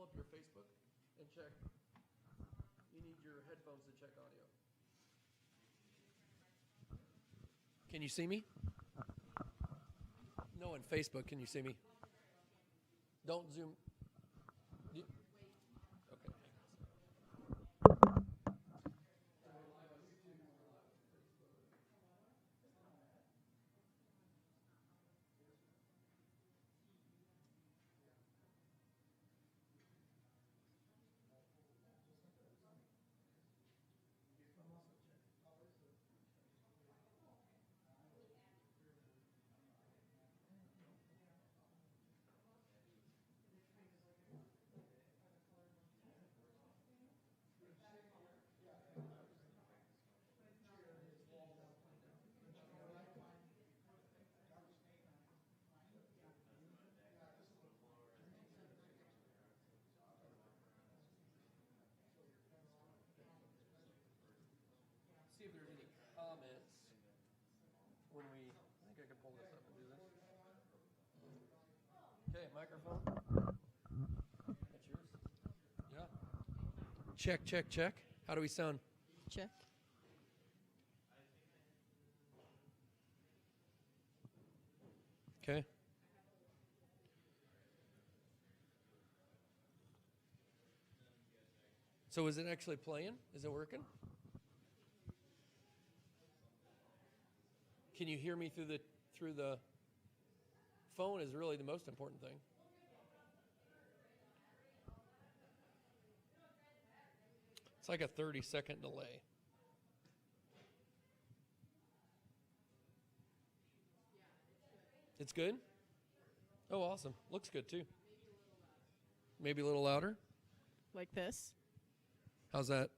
up your Facebook and check. You need your headphones to check audio. Can you see me? No, on Facebook, can you see me? Don't zoom. Okay. See if there's any comments when we. I think I can pull this up and do this. Okay, microphone. That's yours. Yeah. Check, check, check. How do we sound? Check. Okay. So is it actually playing? Is it working? Can you hear me through the phone is really the most important thing. It's like a 30-second delay. It's good? Oh, awesome. Looks good too. Maybe a little louder? Like this. How's that?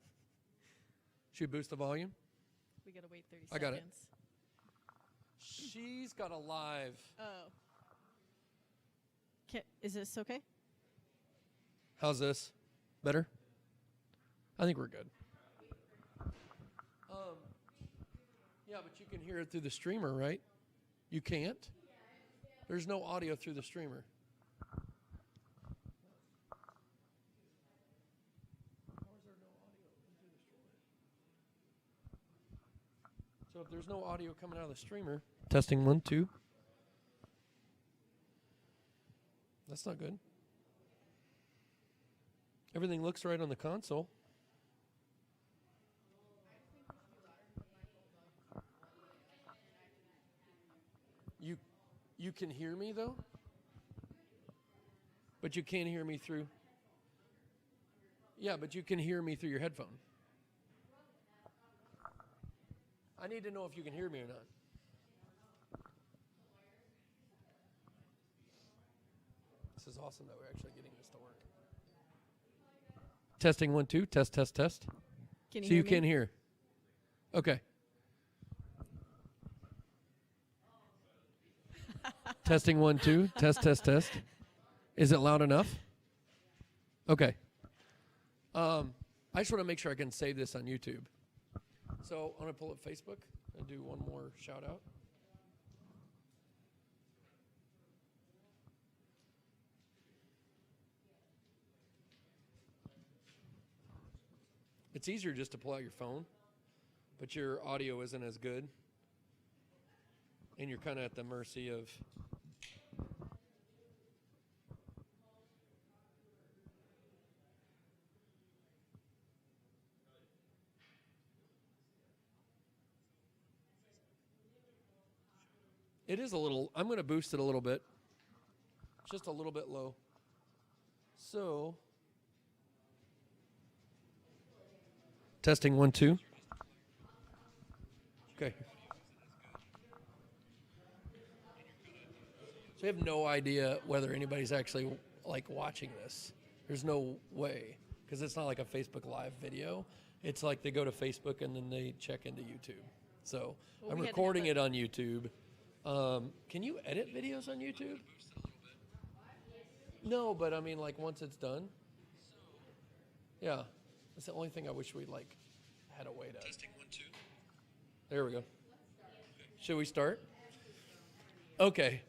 Should we boost the volume? We gotta wait 30 seconds. I got it. She's got a live. Oh. Is this okay? How's this? Better? I think we're good. Yeah, but you can hear it through the streamer, right? You can't? There's no audio through the streamer. So if there's no audio coming out of the streamer, testing 1, 2. That's not good. Everything looks right on the console. You can hear me though? But you can't hear me through. Yeah, but you can hear me through your headphone. I need to know if you can hear me or not. This is awesome that we're actually getting this to work. Testing 1, 2. Test, test, test. Can you so hear you me? can hear. Okay. Testing 1, 2. Test, test, test. Is it loud enough? Okay. I just want to make sure I can save this on YouTube. So I'm going to pull up Facebook and do one more shout out. It's easier just to pull out your phone, but your audio isn't as good. And you're kind of at the mercy of... It is a little, I'm going to boost it a little bit. Just a little bit low. So, testing 1, 2. Okay. So we have no idea whether anybody's actually like watching this. There's no way, because it's not like a Facebook Live video. It's like they go to Facebook and then they check into YouTube. So I'm recording it on YouTube. Can you edit videos on YouTube? No, but I mean, like once it's done. Yeah, that's the only thing I wish we like had a way to. Testing 1, 2. There we go. Should we start? Okay.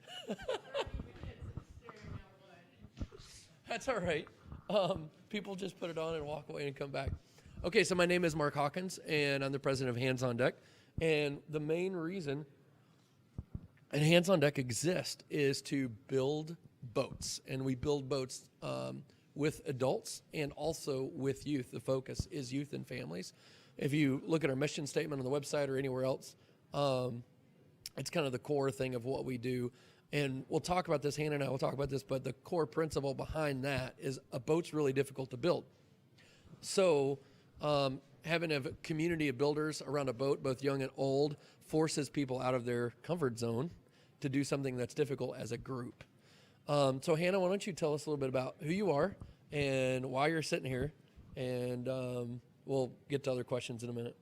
That's all right. People just put it on and walk away and come back. Okay, so my name is Mark Hawkins, and I'm the president of Hands on Deck. And the main reason Hands on Deck exists is to build boats. And we build boats with adults and also with youth. The focus is youth and families. If you look at our mission statement on the website or anywhere else, it's kind of the core thing of what we do. And we'll talk about this, Hannah and I will talk about this, but the core principle behind that is a boat's really difficult to build. So having a community of builders around a boat, both young and old, forces people out of their comfort zone to do something that's difficult as a group. So Hannah, why don't you tell us a little bit about who you are and why you're sitting here, and we'll get to other questions in a minute.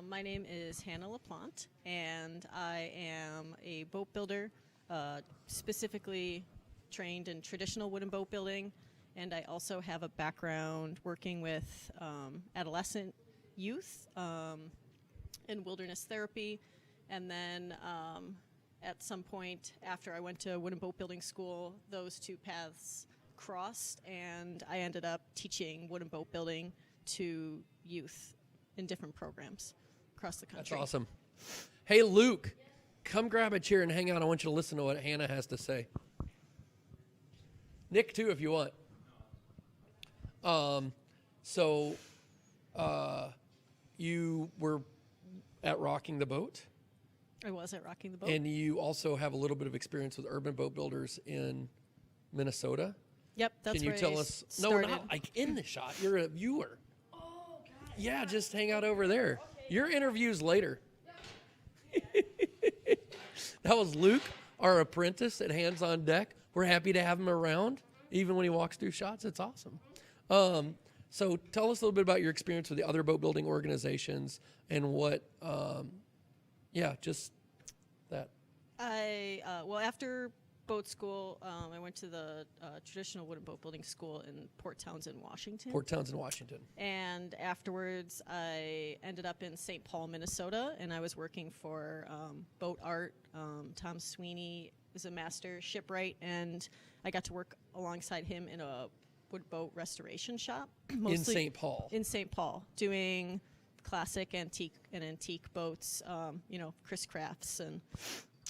My name is Hannah Laplant, and I am a boat builder, specifically trained in traditional wooden boat building, and I also have a background working with adolescent youth in wilderness therapy, and then at some point after I went to wooden boat building school, those two paths crossed, and I ended up teaching wooden boat building to youth in different programs across the country. That's awesome. Hey, Luke, come grab a chair and hang out. I want you to listen to what Hannah has to say. Nick, too, if you want. You were at Rocking the Boat. I was at Rocking the Boat. And you also have a little bit of experience with urban boat builders in Minnesota. Yep, that's Can you where tell I us? started. No, not like in the shot. You're a viewer. Oh, God. Yeah, just hang out over there. Okay. Your interview's later. That was Luke, our apprentice at Hands on Deck. We're happy to have him around, even when he walks through shots. It's awesome. So tell us a little bit about your experience with the other boat building organizations and what, just that. Well, after boat school, I went to the traditional wooden boat building school in Port Townsend, Washington. And afterwards, I ended up in St. Paul, Minnesota, and I was working for Boat Art. Tom Sweeney is a master shipwright, and I got to work alongside him in a wood boat restoration shop. Mostly in St. Paul. Doing classic antique boats, Chris Crafts and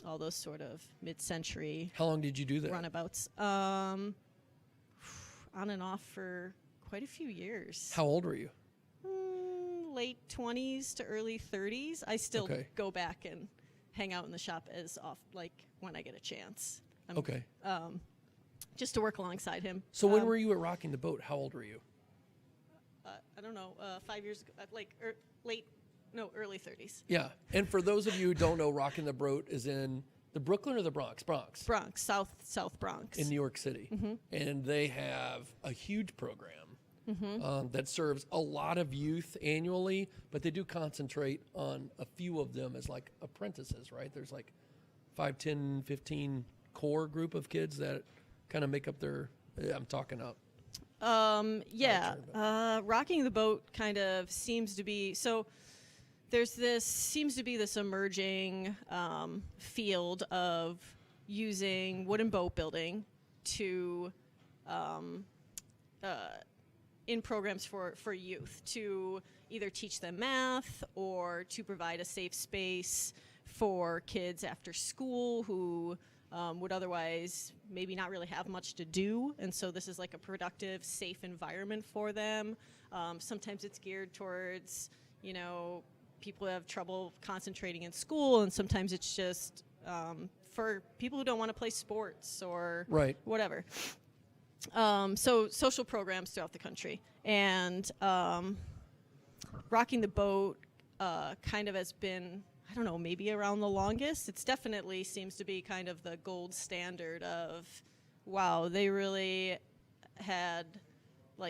all those sort of mid-century. How long did you do that? Runabouts. On and off for quite a few years. How old were you? Late 20s to early 30s. I still go back and hang out in the shop when I get a chance. Just to work alongside him. So when were you at Rocking the Boat? How old were you? I don't know, 5 years ago, early 30s. Yeah, and for those of you who don't know, Rocking the Boat is in the Brooklyn or the Bronx? Bronx, South Bronx. In New York City. Mm-hmm. And they have a huge program that serves a lot of youth annually, but they do concentrate on a few of them as like apprentices, right? There's like 5, 10, 15 core group of kids that kind of make up their, I'm talking up. Rocking the Boat kind of seems to be, so there's this emerging field of using wooden boat building to in programs for youth to either teach them math or to provide a safe space for kids after school who would otherwise maybe not really have much to do, and so this is like a productive, safe environment for them. Sometimes it's geared towards, people who have trouble concentrating in school, and sometimes it's just for people who don't want to play sports or whatever. So social programs throughout the country. And Rocking the Boat kind of has been, I don't know, maybe around the longest. It's definitely seems to be kind of the gold standard of, wow, they really had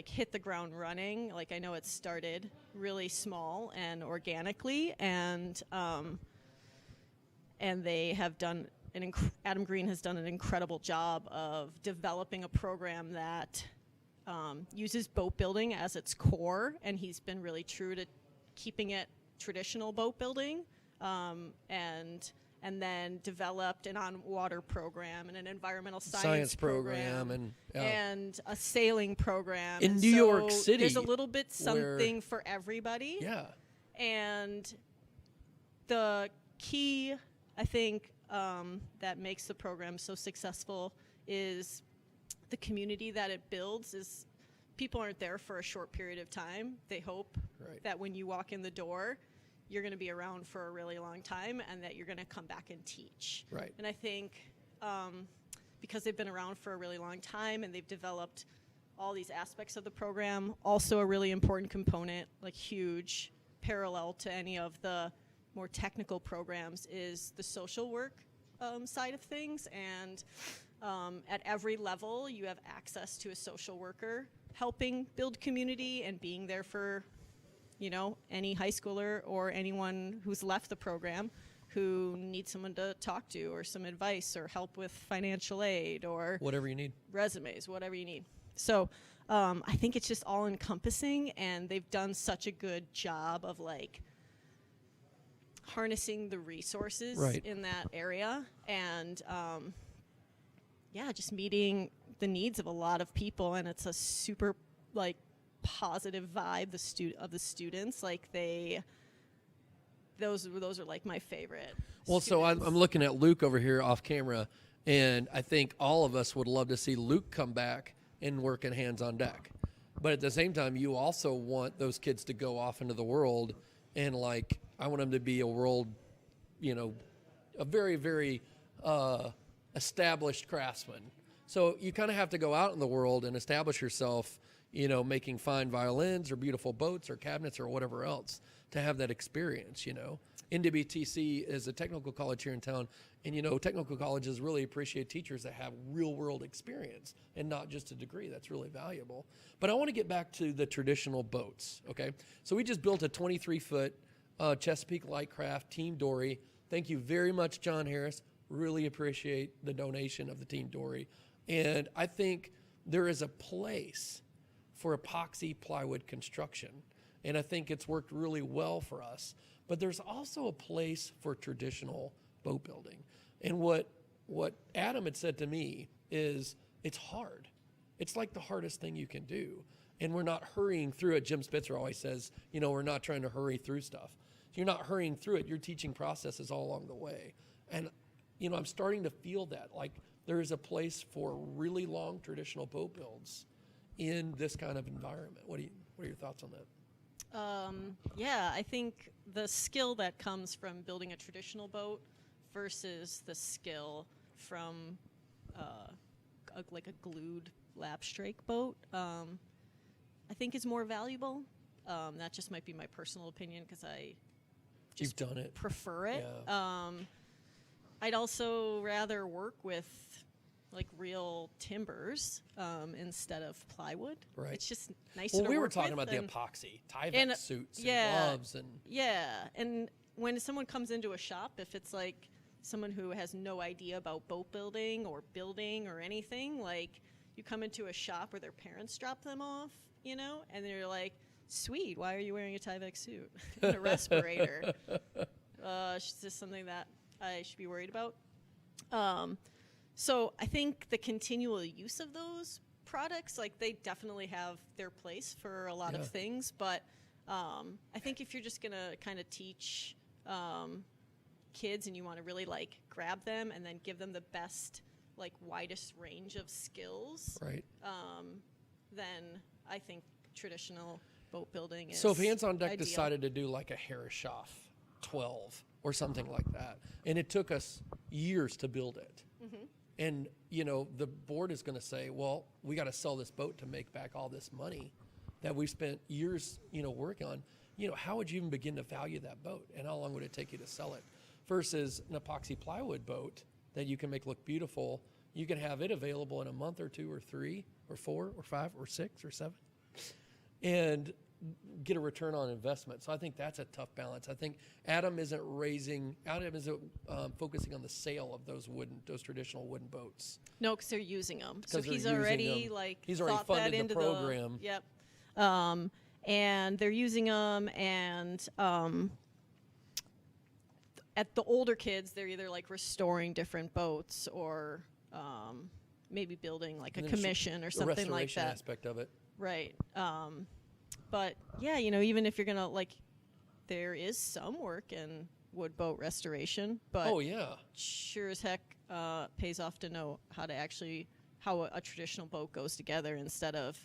hit the ground running. I know it started really small and organically, and they have done Adam Green has done an incredible job of developing a program that uses boat building as its core, and he's been really true to keeping it traditional boat building. And and then developed an on-water program and an environmental science program and a sailing program. In and New York City, there's a little bit something for everybody. Yeah. And the key, I think, that makes the program so successful is the community that it builds. Is people aren't there for a short period of time. They hope that when you walk in the door, you're going to be around for a really long time and that you're going to come back and teach. Right. And I think because they've been around for a really long time and they've developed all these aspects of the program, also a really important component, like huge parallel to any of the more technical programs, is the social work side of things. And at every level, you have access to a social worker helping build community and being there for any high schooler or anyone who's left the program who needs someone to talk to or some advice or help with financial aid or whatever you need, resumes, whatever you need. So I think it's just all encompassing, and they've done such a good job of harnessing the resources in that area and just meeting the needs of a lot of people. And it's a super positive vibe of the students. Those are my favorite Well, students. so I'm looking at Luke over here off camera, and I think all of us would love to see Luke come back and work in Hands on Deck. But at the same time, you also want those kids to go off into the world, and I want them to be a world, a very, very established craftsman. So you kind of have to go out in the world and establish yourself, making fine violins or beautiful boats or cabinets or whatever else to have that experience, NWTC is a technical college here in town, and, technical colleges really appreciate teachers that have real-world experience and not just a degree. That's really valuable. But I want to get back to the traditional boats, okay? So we just built a 23-foot Chesapeake Lightcraft Team Dory. Thank you very much, John Harris. Really appreciate the donation of the Team Dory. And I think there is a place for epoxy plywood construction, and I think it's worked really well for us. But there's also a place for traditional boat building. And what Adam had said to me is it's hard. It's like the hardest thing you can do. And we're not hurrying through it. Jim Spitzer always says, we're not trying to hurry through stuff. So you're not hurrying through it. Your teaching process is all along the way. And, I'm starting to feel that. There is a place for really long traditional boat builds in this kind of environment. What are your thoughts on that? I think the skill that comes from building a traditional boat versus the skill from a glued lap strake boat, I think is more valuable. That just might be my personal opinion because I just You've done it. prefer it. Yeah. I'd also rather work with real timbers instead of plywood. Right. It's just nicer to Well, we were work talking with about the and- epoxy, Tyvek suits and gloves. And and when someone comes into a shop, if it's someone who has no idea about boat building or anything, you come into a shop where their parents drop them off, and they're like, sweet, why are you wearing a Tyvek suit and a respirator? Is this something that I should be worried about? So I think the continual use of those products, they definitely have their place for a lot of things. But I think if you're just going to kind of teach kids and you want to really grab them and then give them the best, widest range of skills, right. Then I think traditional boat building is So if Hands on Deck ideal. decided to do a Harris-Schaff 12 or something like that, and it took us years to build it, and the board is going to say, well, we got to sell this boat to make back all this money that we spent years working on. How would you even begin to value that boat, and how long would it take you to sell it versus an epoxy plywood boat that you can make look beautiful? You can have it available in a month or 2 or 3 or 4 or 5 or 6 or 7 and get a return on investment. So I think that's a tough balance. I think Adam isn't focusing on the sale of those traditional wooden boats. No, because they're using them. So 'Cause they're he's using already them. He's already thought funded that the into program. Yep. And they're using them, and at the older kids, they're either like restoring different boats or maybe building like a And then commission or the something like restoration that. aspect of it. Right. But yeah, you know, even if you're gonna like, there is some work in wood boat restoration, but Oh yeah. sure as heck pays off to know how a traditional boat goes together instead of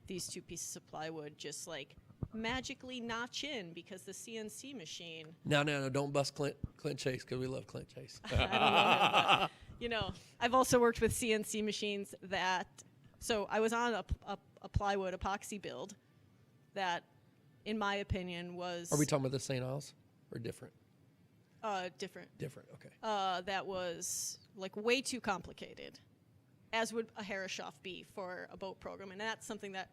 these two pieces of plywood just like magically notch in because the CNC machine. No, don't bust Clint Chase because we love Clint Chase. I don't know him, but, you know, I've also worked with CNC machines so I was on a plywood epoxy build that, in my opinion, was... Are we talking about the St. Isles or different? Different. Different, okay. That was like way too complicated, as would a Herreshoff be for a boat program. And that's something that,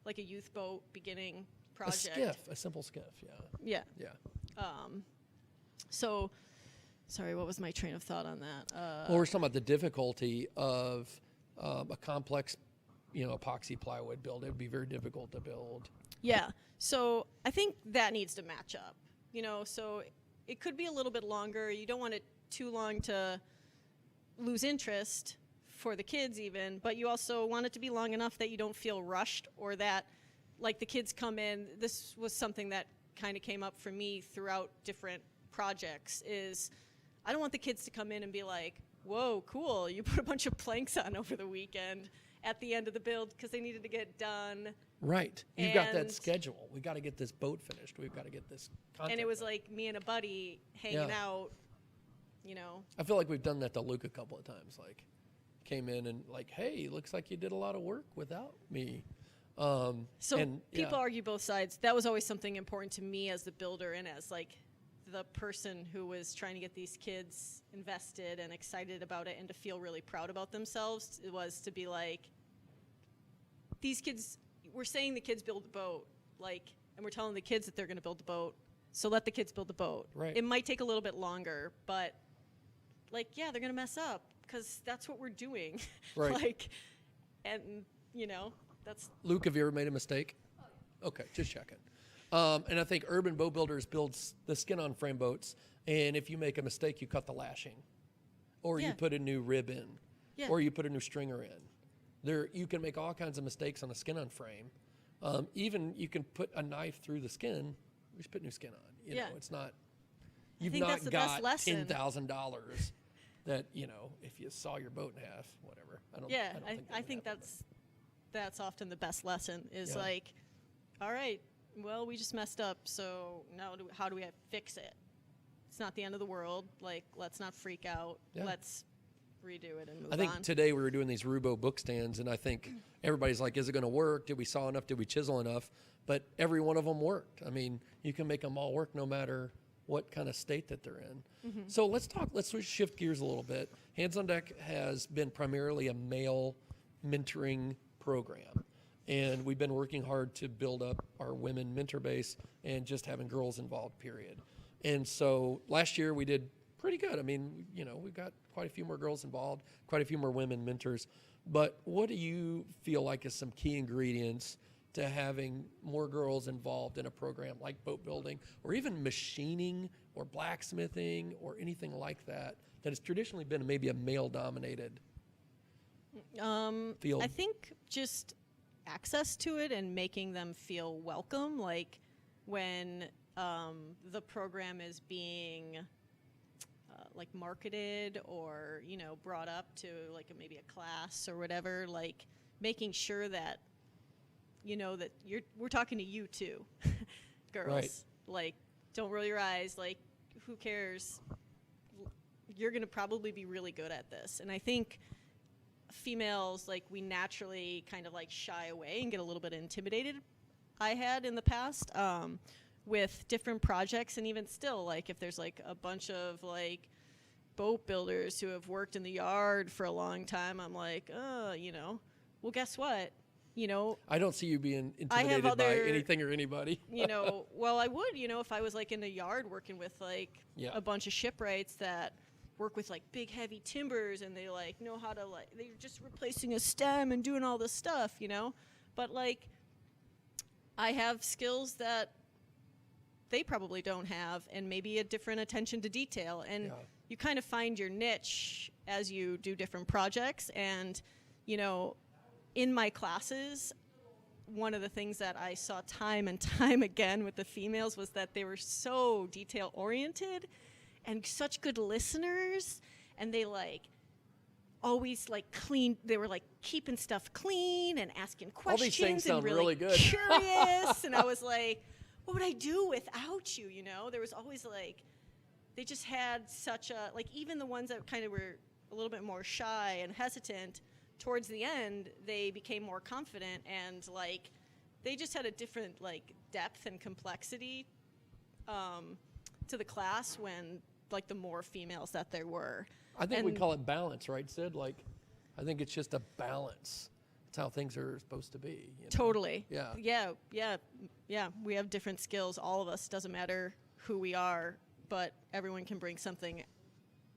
like a youth boat beginning project. A simple skiff, yeah. Yeah. Yeah. So, sorry, what was my train of thought on that? Well, we're talking about the difficulty of a complex, epoxy plywood build. It would be very difficult to build. Yeah. So I think that needs to match up. So it could be a little bit longer. You don't want it too long to lose interest for the kids even, but you also want it to be long enough that you don't feel rushed or that, like, the kids come in. This was something that kind of came up for me throughout different projects is I don't want the kids to come in and be like, whoa, cool, you put a bunch of planks on over the weekend at the end of the build because they needed to get done. Right. You've got that schedule. We've got to get this boat finished. We've got to get this content. And it was done. like me and a buddy hanging out, I feel like we've done that to Luke a couple of times. Like, came in and like, hey, looks like you did a lot of work without me. People argue both sides. That was always something important to me as the builder and as like the person who was trying to get these kids invested and excited about it and to feel really proud about themselves. It was to be like, these kids, we're saying the kids build the boat, like, and we're telling the kids that they're going to build the boat. So let the kids build the boat. Right. It might take a little bit longer, but like, yeah, they're going to mess up because that's what we're doing. Right. Like, and that's... Luke, have you ever made a mistake? Okay, just checking. And I think Urban Boat Builders builds the skin-on frame boats, and if you make a mistake, you cut the lashing, or you put a new rib in, or you put a new stringer in. You can make all kinds of mistakes on a skin-on frame. Even you can put a knife through the skin. We just put new skin on. It's not. You've not got $10,000 that if you saw your boat in half, whatever. I think that's often the best lesson is like, all right, well, we just messed up, so now how do we fix it? It's not the end of the world. Like, let's not freak out. Yeah. Let's redo it and move on. I think today we were doing these Rubo book stands, and I think everybody's like, is it going to work? Did we saw enough? Did we chisel enough? But every one of them worked. I mean, you can make them all work no matter what kind of state that they're in. Mm-hmm. So let's shift gears a little bit. Hands on Deck has been primarily a male mentoring program. And we've been working hard to build up our women mentor base and just having girls involved, period. And so last year we did pretty good. I mean, we've got quite a few more girls involved, quite a few more women mentors. But what do you feel like is some key ingredients to having more girls involved in a program like boat building or even machining or blacksmithing or anything like that that has traditionally been maybe a male-dominated field? I think just access to it and making them feel welcome, like when the program is being like marketed or brought up to like maybe a class or whatever, like making sure that that we're talking to you too, girls. Right. Like, don't roll your eyes. Like, who cares? You're gonna probably be really good at this. And I think females, like, we naturally kind of like shy away and get a little bit intimidated. I had in the past with different projects, and even still, like, if there's like a bunch of like boat builders who have worked in the yard for a long time, I'm like, well, guess what? I don't see you being intimidated by anything or anybody. Well, I would, if I was like in the yard working with like a bunch of shipwrights that work with like big heavy timbers and they like know how to they're just replacing a stem and doing all this stuff, but like I have skills that they probably don't have, and maybe a different attention to detail. And Yeah. you kind of find your niche as you do different projects. And, you know, in my classes, one of the things that I saw time and time again with the females was that they were so detail oriented and such good listeners, and they like always like clean. They were like keeping stuff clean and asking questions. All these things and sound really good. Curious, and I was like, what would I do without you? You know, there was always like, they just had such a, like, even the ones that kind of were a little bit more shy and hesitant, towards the end, they became more confident, and like, they just had a different like depth and complexity to the class when like the more females that there were. I think and we call it balance, right, Sid? Like, I think it's just a balance. It's how things are supposed to be. You know? Totally. Yeah. Yeah. We have different skills. All of us. Doesn't matter who we are, but everyone can bring something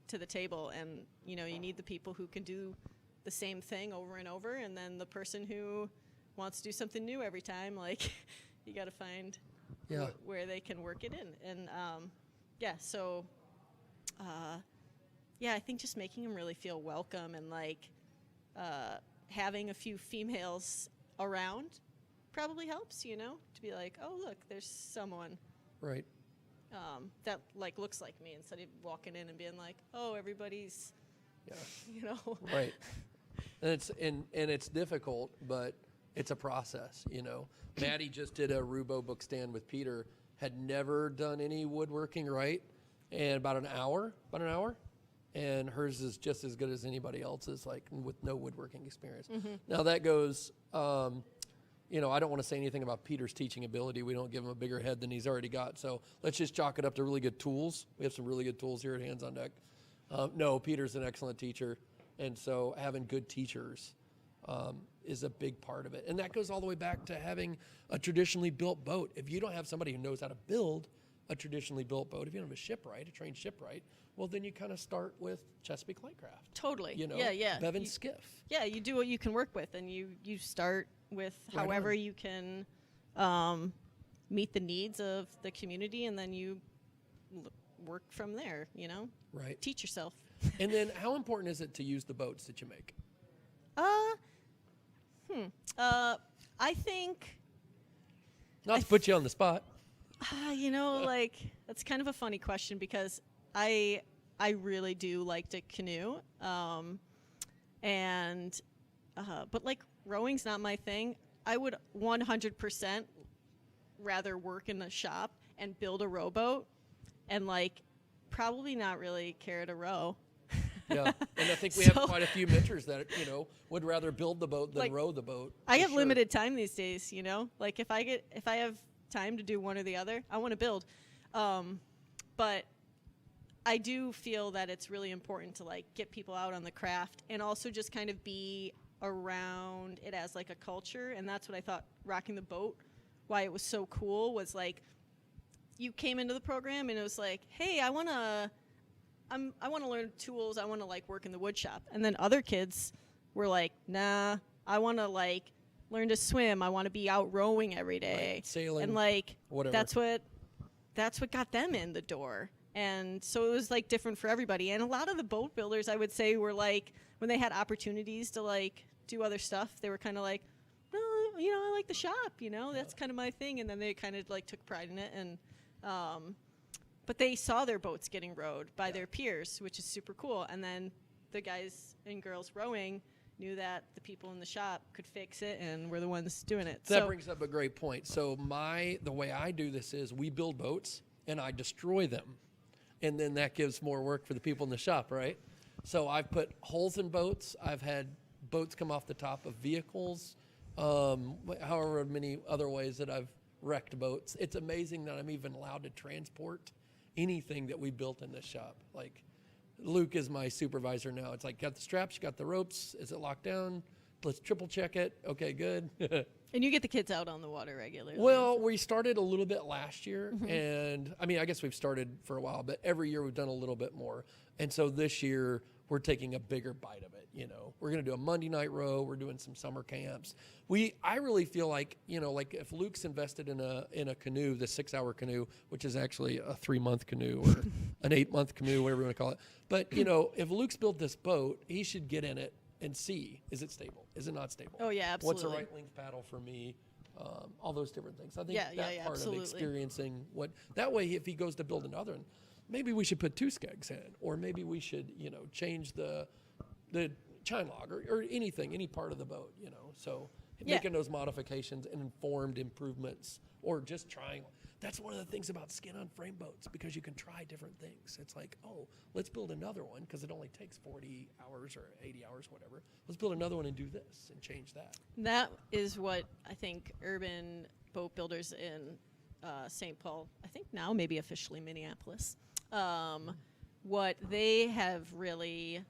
to the table. And, you know, you need the people who can do the same thing over and over. And then the person who wants to do something new every time, like, you got to find where they can work it in. And, I think just making them really feel welcome and, like, having a few females around probably helps, you know, to be like, oh, look, there's someone Right. that like looks like me, instead of walking in and being like, oh, everybody's, you know. Right. And it's difficult, but it's a process, you know. Maddie just did a Rubo book stand with Peter, had never done any woodworking, right? And about an hour. And hers is just as good as anybody else's, like, with no woodworking experience. Mm-hmm. Now, that goes, you know, I don't want to say anything about Peter's teaching ability. We don't give him a bigger head than he's already got. So let's just chalk it up to really good tools. We have some really good tools here at Hands on Deck. No, Peter's an excellent teacher. And so having good teachers is a big part of it. And that goes all the way back to having a traditionally built boat. If you don't have somebody who knows how to build a traditionally built boat, if you don't have a shipwright, a trained shipwright, well, then you kind of start with Chesapeake Lightcraft. Totally. You know, Yeah. Bevan Skiff. Yeah, you do what you can work with, and you start with Right however on. you can meet the needs of the community, and then you work from there, you know? Right. Teach yourself. And then how important is it to use the boats that you make? I think, Not to put you on the spot. you know, like, that's kind of a funny question, because I really do like to canoe, but like, rowing's not my thing. I would 100% rather work in a shop and build a rowboat, and like, probably not really care to row. Yeah, and I think we have quite a few mentors that, you know, would rather build the boat than Like, row the boat. I for have sure. limited time these days, you know? Like, if I have time to do one or the other, I want to build. But I do feel that it's really important to, like, get people out on the craft, and also just kind of be around it as, like, a culture. And that's what I thought rocking the boat, why it was so cool, was like, you came into the program and it was like, hey, I want to learn tools. I want to, like, work in the wood shop. And then other kids were like, nah, I want to, like, learn to swim. I want to be out rowing every day. Right, sailing, and like, whatever. that's what got them in the door. And so it was, like, different for everybody. And a lot of the boat builders, I would say, were like, when they had opportunities to, like, do other stuff, they were kind of like, no, you know, I like the shop, you know, that's kind of my thing. And then they kind of, like, took pride in it. And but they saw their boats getting rowed by their peers, which is super cool. And then the guys and girls rowing knew that the people in the shop could fix it, and we're the ones doing it. That brings up a great point. So the way I do this is we build boats and I destroy them. And then that gives more work for the people in the shop, right? So I've put holes in boats. I've had boats come off the top of vehicles, however many other ways that I've wrecked boats. It's amazing that I'm even allowed to transport anything that we built in this shop. Like, Luke is my supervisor now. It's like, got the straps, got the ropes. Is it locked down? Let's triple check it. Okay, good. And you get the kids out on the water regularly. Well, we started a little bit last year, and I mean, I guess we've started for a while, but every year we've done a little bit more. And so this year we're taking a bigger bite of it. We're going to do a Monday night row. We're doing some summer camps. I really feel like, like if Luke's invested in a canoe, the 6-hour canoe, which is actually a 3-month canoe or an 8-month canoe, whatever you want to call it. But, if Luke's built this boat, he should get in it and see, is it stable? Is it not stable? Oh, yeah, absolutely. What's the right length paddle for me? All those different things. I think part absolutely. of experiencing that way, if he goes to build another one, maybe we should put 2 skegs in, or maybe we should, change the chine log or anything, any part of the boat, So making those modifications and informed improvements, or just trying. That's one of the things about skin on frame boats, because you can try different things. It's like, oh, let's build another one because it only takes 40 hours or 80 hours, whatever. Let's build another one and do this and change that. That is what I think urban boat builders in St. Paul, I think now maybe officially Minneapolis, what they have really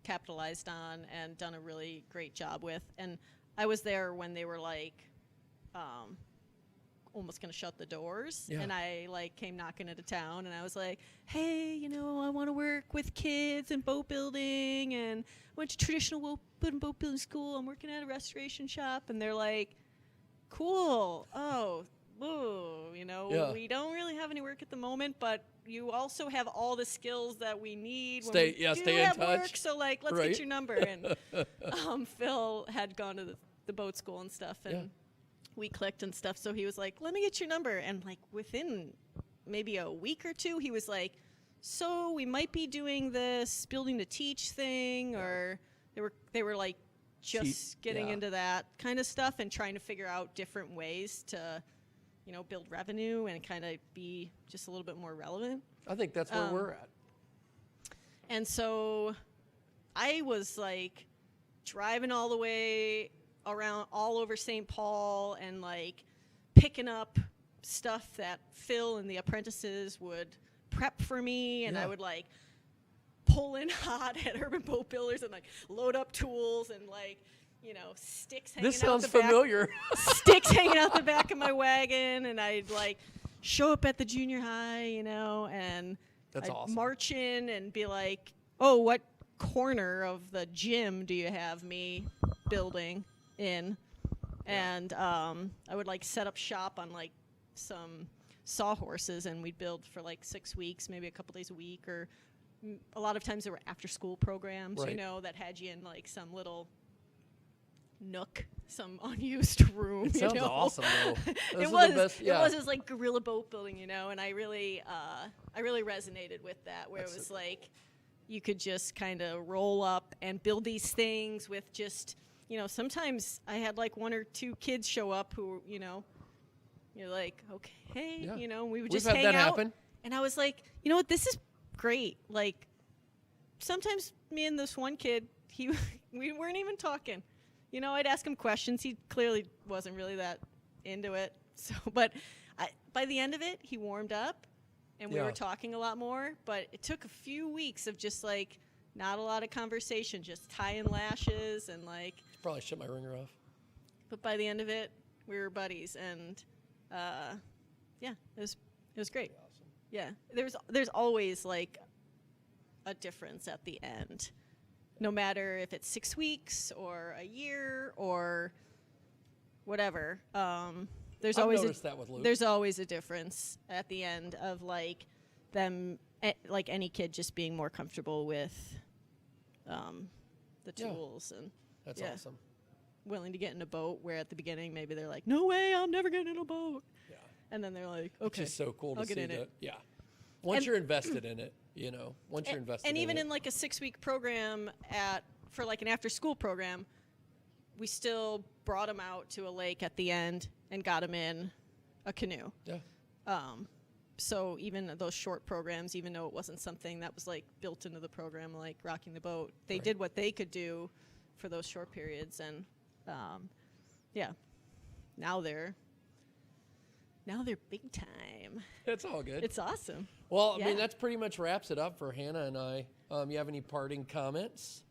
capitalized on and done a really great job with. And I was there when they were almost going to shut the doors, and I came knocking into town, and I was like, hey, I want to work with kids and boat building, and went to traditional boat building school. I'm working at a restoration shop. And they're like, cool. Oh, ooh, we don't really have any work at the moment, but you also have all the skills that we need stay in touch. Work, so let's get your number. And Phil had gone to the boat school and stuff, and we clicked and stuff. So he was like, let me get your number. And within maybe a week or two, he was like, so we might be doing this building to teach thing, or they were just getting into that kind of stuff and trying to figure out different ways to, build revenue and kind of be just a little bit more relevant. I think that's where we're at. And so I was driving all the way around all over St. Paul and picking up stuff that Phil and the apprentices would prep for me, and I would pull in hot at Urban Boat Builders and load up tools and sticks hanging this out sounds the back. familiar. Sticks hanging out the back of my wagon, and I'd show up at the junior high, and that's I'd awesome. march in and be like, oh, what corner of the gym do you have me building in? And I would set up shop on some sawhorses, and we'd build for 6 weeks, maybe a couple days a week, or a lot of times there were after school programs, right. that had you in some little nook, some unused room. It sounds awesome though. It was just guerrilla boat building, and I really resonated with that, where it was you could just kind of roll up and build these things with just, sometimes I had 1 or 2 kids show up who, you're like, okay, we would just hang out. Happen. And I was like, you know what, this is great. Sometimes me and this one kid, we weren't even talking. I'd ask him questions. He clearly wasn't really that into it. So, but by the end of it, he warmed up, and we were talking a lot more. But it took a few weeks of just not a lot of conversation, just tying lashes and Probably shut my ringer off. But by the end of it, we were buddies, and it was great. Awesome. Yeah, there's always a difference at the end, no matter if it's 6 weeks or a year or whatever. There's I've always noticed that with Luke. There's always a difference at the end of them, any kid just being more comfortable with the tools and that's awesome. Willing to get in a boat, where at the beginning maybe they're like, no way, I'm never getting in a boat. Yeah. And then they're like, okay, it's just so cool I'll to get see in that. it. Yeah. Once you're invested in it, once you're invested in it. And even in a 6-week program for an after school program, we still brought them out to a lake at the end and got them in a canoe. Yeah. So even those short programs, even though it wasn't something that was built into the program, rocking the boat, they did what they could do for those short periods. And now they're big time. It's all good. It's awesome. Well, I mean, that's pretty much wraps it up for Hannah and I. You have any parting comments?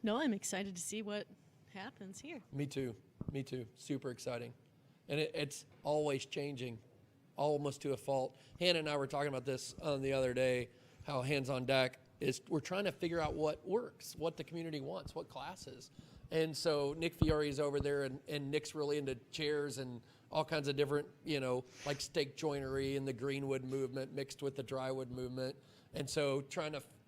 No, I'm excited to see what happens here. Me too. Super exciting. And it's always changing, almost to a fault. Hannah and I were talking about this the other day, how Hands on Deck is we're trying to figure out what works, what the community wants, what classes. And so Nick Fiore is over there, and Nick's really into chairs and all kinds of different, like stake joinery and the greenwood movement mixed with the drywood movement. And so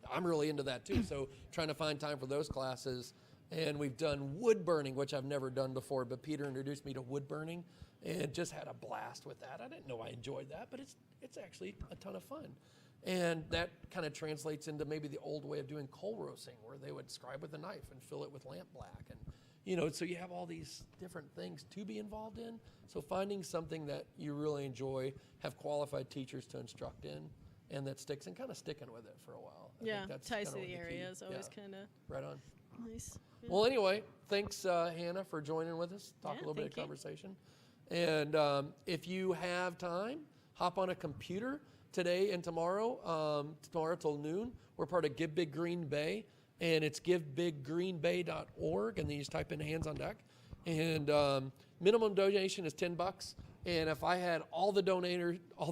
I'm really into that too. So trying to find time for those classes. And we've done wood burning, which I've never done before, but Peter introduced me to wood burning and just had a blast with that. I didn't know I enjoyed that, but it's actually a ton of fun. And that kind of translates into maybe the old way of doing coal roasting, where they would scribe with a knife and fill it with lamp black. And, so you have all these different things to be involved in. So finding something that you really enjoy, have qualified teachers to instruct in, and that sticks, and kind of sticking with it for a while. I think that's ties to kinda the what area key. is always kind of Right on. nice. Yeah. Well, anyway, thanks, Hannah, for joining with us. Talk a little bit of thank you. conversation. And if you have time, hop on a computer today and tomorrow till noon. We're part of Give Big Green Bay, and it's givebiggreenbay.org, and then you just type in Hands on Deck. And minimum donation is $10. And if I had all the donations or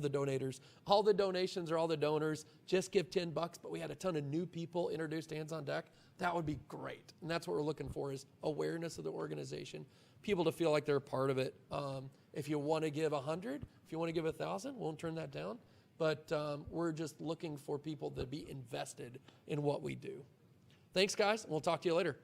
all the donors just give $10, but we had a ton of new people introduced to Hands on Deck, that would be great. And that's what we're looking for, is awareness of the organization, people to feel like they're a part of it. If you want to give 100, if you want to give 1,000, won't turn that down. But we're just looking for people to be invested in what we do. Thanks, guys. We'll talk to you later.